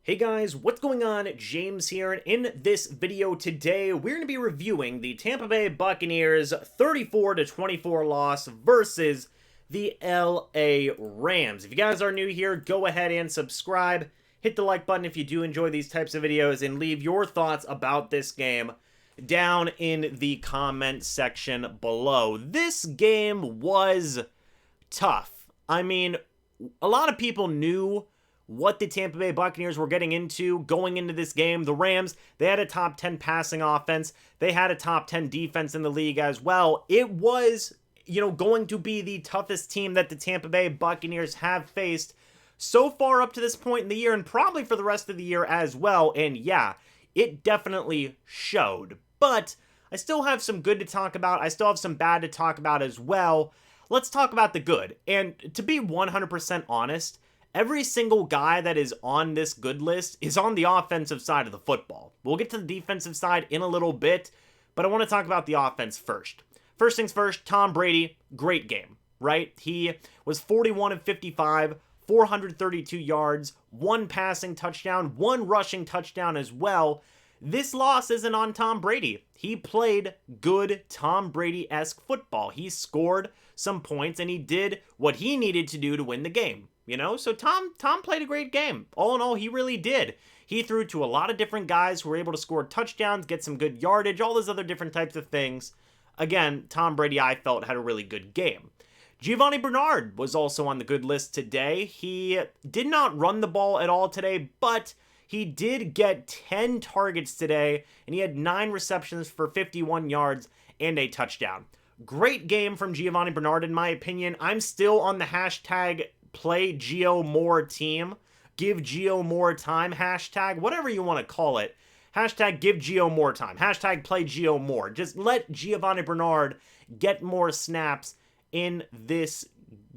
Hey guys, what's going on? James here, and in this video today, we're going to be reviewing the Tampa Bay Buccaneers 34-24 loss versus the LA Rams. If you guys are new here, go ahead and subscribe. Hit the like button if you do enjoy these types of videos, and leave your thoughts about this game down in the comment section below. This game was tough. I mean, a lot of people knew what the Tampa Bay Buccaneers were getting into going into this game. The Rams, they had a top 10 passing offense. They had a top 10 defense in the league as well. It was, going to be the toughest team that the Tampa Bay Buccaneers have faced so far up to this point in the year, and probably for the rest of the year as well. And yeah, it definitely showed. But I still have some good to talk about. I still have some bad to talk about as well. Let's talk about the good. And to be 100% honest, every single guy that is on this good list is on the offensive side of the football. We'll get to the defensive side in a little bit, but I want to talk about the offense first. First things first, Tom Brady, great game, right? He was 41 of 55, 432 yards, one passing touchdown, one rushing touchdown as well. This loss isn't on Tom Brady. He played good Tom Brady-esque football. He scored some points, and he did what he needed to do to win the game. So Tom played a great game. All in all, he really did. He threw to a lot of different guys who were able to score touchdowns, get some good yardage, all those other different types of things. Again, Tom Brady, I felt, had a really good game. Giovani Bernard was also on the good list today. He did not run the ball at all today, but he did get 10 targets today, and he had 9 receptions for 51 yards and a touchdown. Great game from Giovani Bernard, in my opinion. I'm still on the hashtag play Gio more team, give Gio more time, hashtag, whatever you want to call it. Hashtag give Gio more time, hashtag play Gio more. Just let Giovani Bernard get more snaps in this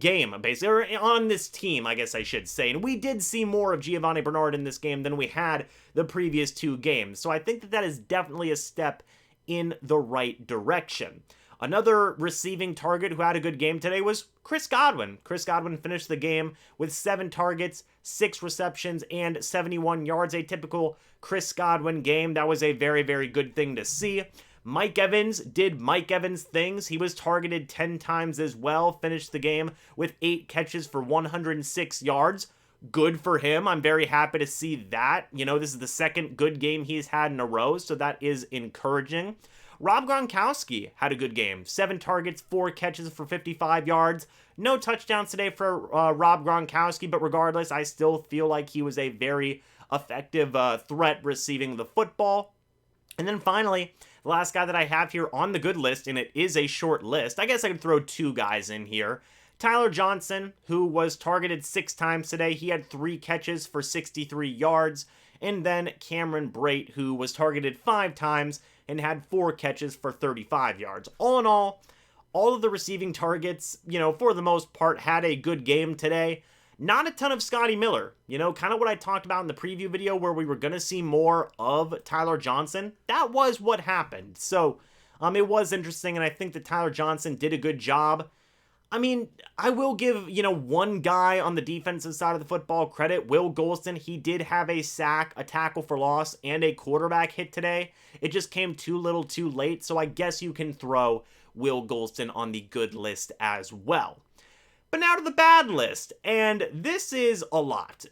game, basically, or on this team, I guess I should say. And we did see more of Giovani Bernard in this game than we had the previous 2 games. So I think that is definitely a step in the right direction. Another receiving target who had a good game today was Chris Godwin. Chris Godwin finished the game with 7 targets, 6 receptions, and 71 yards. A typical Chris Godwin game. That was a very, very good thing to see. Mike Evans did Mike Evans things. He was targeted 10 times as well. Finished the game with 8 catches for 106 yards. Good for him. I'm very happy to see that. This is the second good game he's had in a row, so that is encouraging. Rob Gronkowski had a good game. 7 targets, 4 catches for 55 yards. No touchdowns today for Rob Gronkowski, but regardless, I still feel like he was a very effective threat receiving the football. And then finally, the last guy that I have here on the good list, and it is a short list. I guess I could throw 2 guys in here. Tyler Johnson, who was targeted 6 times today. He had 3 catches for 63 yards. And then Cameron Brate, who was targeted 5 times and had 4 catches for 35 yards. All in all of the receiving targets, for the most part, had a good game today. Not a ton of Scotty Miller, kind of what I talked about in the preview video where we were going to see more of Tyler Johnson. That was what happened. So it was interesting, and I think that Tyler Johnson did a good job. I mean, I will give, one guy on the defensive side of the football credit, Will Golston. He did have a sack, a tackle for loss, and a quarterback hit today. It just came too little too late, so I guess you can throw Will Golston on the good list as well. But now to the bad list, and this is a lot.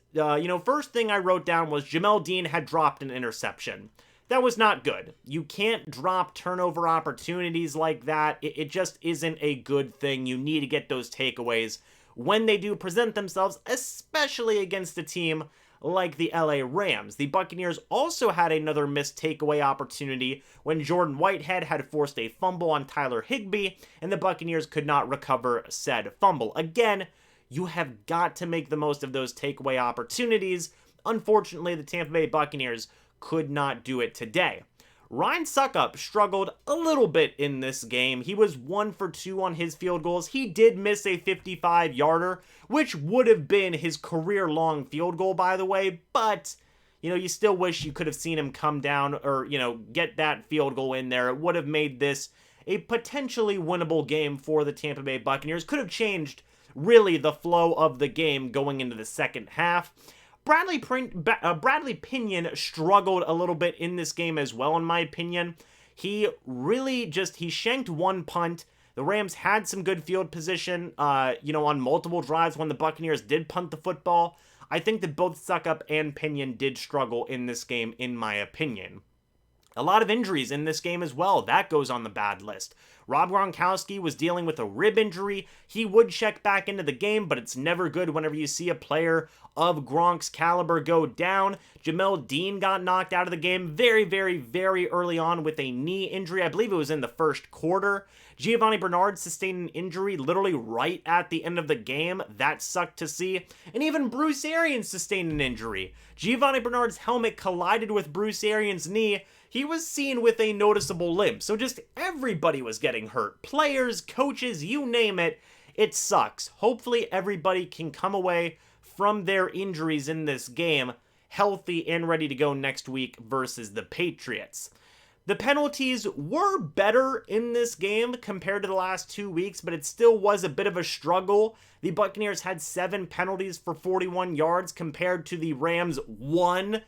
First thing I wrote down was Jamel Dean had dropped an interception. That was not good. You can't drop turnover opportunities like that. It just isn't a good thing. You need to get those takeaways when they do present themselves, especially against a team like the LA Rams. The Buccaneers also had another missed takeaway opportunity when Jordan Whitehead had forced a fumble on Tyler Higbee, and the Buccaneers could not recover said fumble. Again, you have got to make the most of those takeaway opportunities. Unfortunately, the Tampa Bay Buccaneers could not do it today. Ryan Suckup struggled a little bit in this game. He was 1 for 2 on his field goals. He did miss a 55-yarder, which would have been his career-long field goal, by the way, but, you still wish you could have seen him come down or, get that field goal in there. It would have made this a potentially winnable game for the Tampa Bay Buccaneers. Could have changed, really, the flow of the game going into the second half. Bradley Pinion struggled a little bit in this game as well, in my opinion. He really he shanked one punt. The Rams had some good field position, on multiple drives when the Buccaneers did punt the football. I think that both Suckup and Pinion did struggle in this game, in my opinion. A lot of injuries in this game as well. That goes on the bad list. Rob Gronkowski was dealing with a rib injury. He would check back into the game, but it's never good whenever you see a player of Gronk's caliber go down. Jamel Dean got knocked out of the game very, very, very early on with a knee injury. I believe it was in the first quarter. Giovani Bernard sustained an injury literally right at the end of the game. That sucked to see. And even Bruce Arians sustained an injury. Giovani Bernard's helmet collided with Bruce Arians' knee. He was seen with a noticeable limp. So just everybody was getting hurt. Players, coaches, you name it. It sucks. Hopefully everybody can come away from their injuries in this game healthy and ready to go next week versus the Patriots. The penalties were better in this game compared to the last 2 weeks, but it still was a bit of a struggle. The Buccaneers had 7 penalties for 41 yards compared to the Rams' one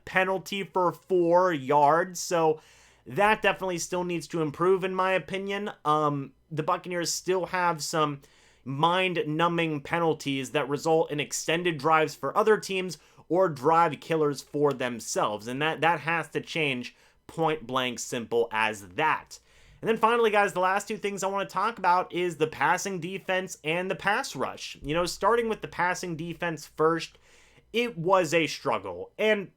penalty for 4 yards. So that definitely still needs to improve, in my opinion. The Buccaneers still have some mind-numbing penalties that result in extended drives for other teams or drive killers for themselves. And that has to change, point blank simple as that. And then finally, guys, the last 2 things I want to talk about is the passing defense and the pass rush. Starting with the passing defense first, it was a struggle. And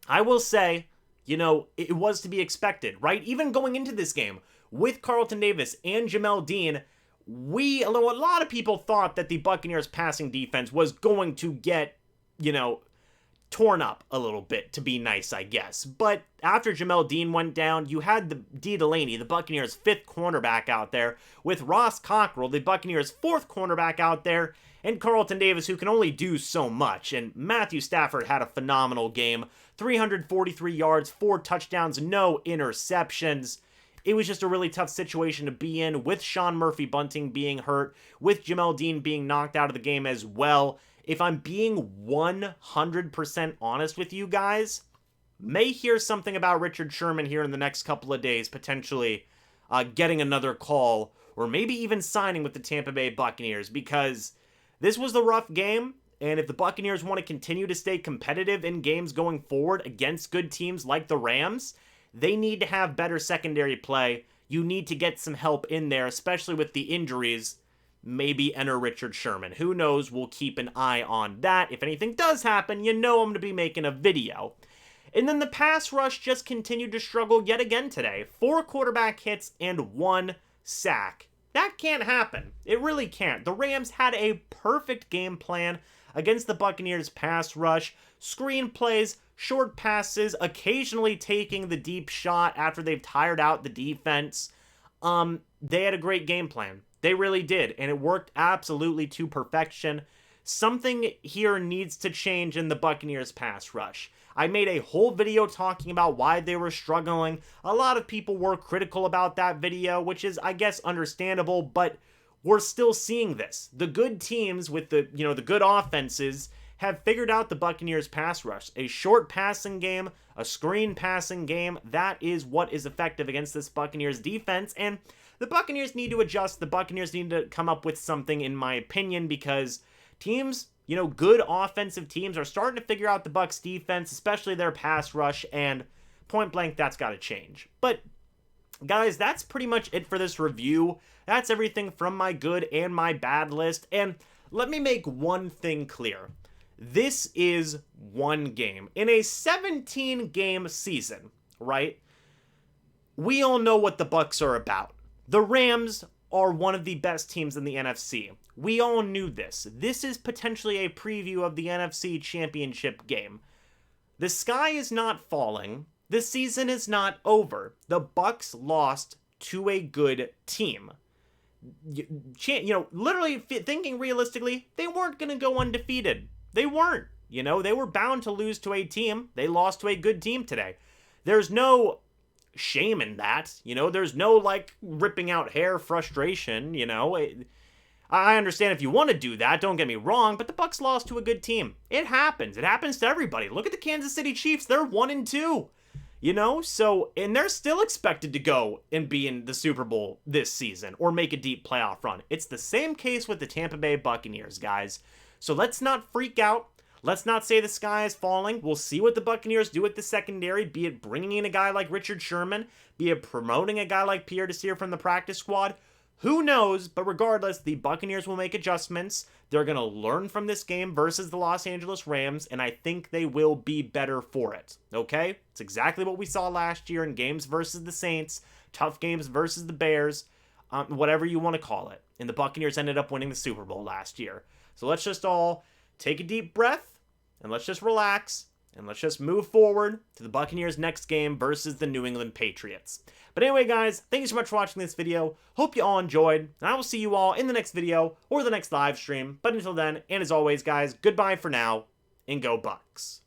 I will say, it was to be expected, right? Even going into this game with Carlton Davis and Jamel Dean, a lot of people thought that the Buccaneers passing defense was going to get, torn up a little bit, to be nice, I guess. But after Jamel Dean went down, you had the D. Delaney, the Buccaneers' 5th cornerback out there, with Ross Cockrell, the Buccaneers' 4th cornerback out there, and Carlton Davis, who can only do so much. And Matthew Stafford had a phenomenal game. 343 yards, 4 touchdowns, no interceptions. It was just a really tough situation to be in, with Sean Murphy-Bunting being hurt, with Jamel Dean being knocked out of the game as well. If I'm being 100% honest with you guys, may hear something about Richard Sherman here in the next couple of days, potentially getting another call, or maybe even signing with the Tampa Bay Buccaneers, because this was the rough game, and if the Buccaneers want to continue to stay competitive in games going forward against good teams like the Rams, they need to have better secondary play. You need to get some help in there, especially with the injuries. Maybe enter Richard Sherman. Who knows? We'll keep an eye on that. If anything does happen, I'm going to be making a video. And then the pass rush just continued to struggle yet again today. 4 quarterback hits and 1 sack. That can't happen. It really can't. The Rams had a perfect game plan against the Buccaneers pass rush. Screen plays, short passes, occasionally taking the deep shot after they've tired out the defense. They had a great game plan. They really did, and it worked absolutely to perfection. Something here needs to change in the Buccaneers pass rush. I made a whole video talking about why they were struggling. A lot of people were critical about that video, which is, I guess, understandable, but we're still seeing this. The good teams with the good offenses have figured out the Buccaneers pass rush. A short passing game, a screen passing game, that is what is effective against this Buccaneers defense, and the Buccaneers need to adjust. The Buccaneers need to come up with something, in my opinion, because teams, good offensive teams are starting to figure out the Bucs defense, especially their pass rush, and point blank, that's got to change. But guys, that's pretty much it for this review. That's everything from my good and my bad list. And let me make one thing clear. This is one game. In a 17-game season, right? We all know what the Bucs are about. The Rams are one of the best teams in the NFC. We all knew this. This is potentially a preview of the NFC Championship game. The sky is not falling. The season is not over. The Bucs lost to a good team. Literally thinking realistically, they weren't going to go undefeated. They weren't. They were bound to lose to a team. They lost to a good team today. There's no shame in that. There's no ripping out hair frustration. I understand if you want to do that, don't get me wrong, but the Bucs lost to a good team. It happens. It happens to everybody. Look at the Kansas City Chiefs. They're 1-2. You know, so, and they're still expected to go and be in the Super Bowl this season or make a deep playoff run. It's the same case with the Tampa Bay Buccaneers, guys. So let's not freak out. Let's not say the sky is falling. We'll see what the Buccaneers do with the secondary, be it bringing in a guy like Richard Sherman, be it promoting a guy like Pierre Desir from the practice squad. Who knows? But regardless, the Buccaneers will make adjustments. They're going to learn from this game versus the Los Angeles Rams, and I think they will be better for it. Okay? It's exactly what we saw last year in games versus the Saints, tough games versus the Bears, whatever you want to call it. And the Buccaneers ended up winning the Super Bowl last year. So let's just all take a deep breath, and let's just relax, and let's just move forward to the Buccaneers' next game versus the New England Patriots. But anyway, guys, thank you so much for watching this video. Hope you all enjoyed, and I will see you all in the next video or the next live stream. But until then, and as always, guys, goodbye for now, and go Bucs.